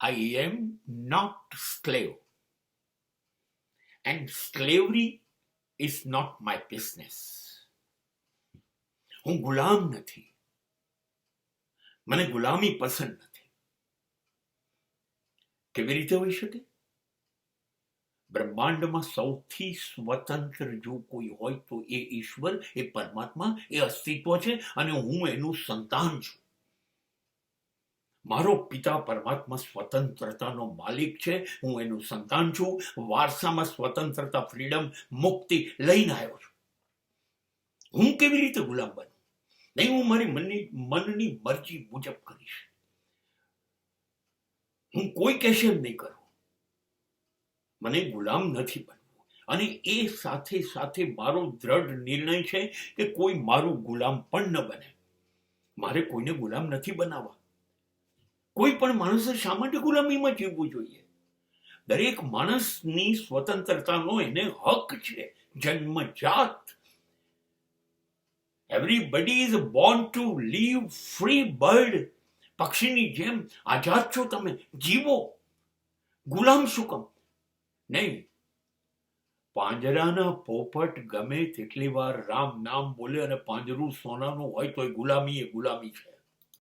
I am not slave, and slavery is not my business. હું ગુલામ નથી, મને ગુલામી પસંદ નથી. કેવી રીતે હોઈ શકે? બ્રહ્માંડમાં સૌથી સ્વતંત્ર જો કોઈ હોય તો એ ઈશ્વર, એ પરમાત્મા, એ અસ્તિત્વ છે અને હું એનું સંતાન છું. મારો પિતા પરમાત્મા સ્વતંત્રતાનો માલિક છે, હું એનું સંતાન છું. વારસામાં સ્વતંત્રતા, ફ્રીડમ, મુક્તિ લઈને આવ્યો છું. હું કેવી રીતે ગુલામ બનું? નહીં, હું મારી મનની મરજી મુજબ કરીશ. હું કોઈ કહેશે એમ નહીં કરું. મને ગુલામ નથી બનવું. અને એ સાથે સાથે મારો દ્રઢ નિર્ણય છે કે કોઈ મારું ગુલામ પણ ન બને. મારે કોઈને ગુલામ નથી બનાવવા. કોઈ પણ માણસે શા માટે ગુલામીમાં જીવવું જોઈએ? દરેક માણસની સ્વતંત્રતાનો એને હક છે, જન્મજાત. Everybody is born to live free bird. પક્ષીની જેમ આઝાદ છો તમે, જીવો. ગુલામ શું કામ? નહીં, પાંજરાના પોપટ ગમે તેટલી વાર રામ નામ બોલે અને પાંજરું સોનાનું હોય તો ગુલામી એ ગુલામી છે.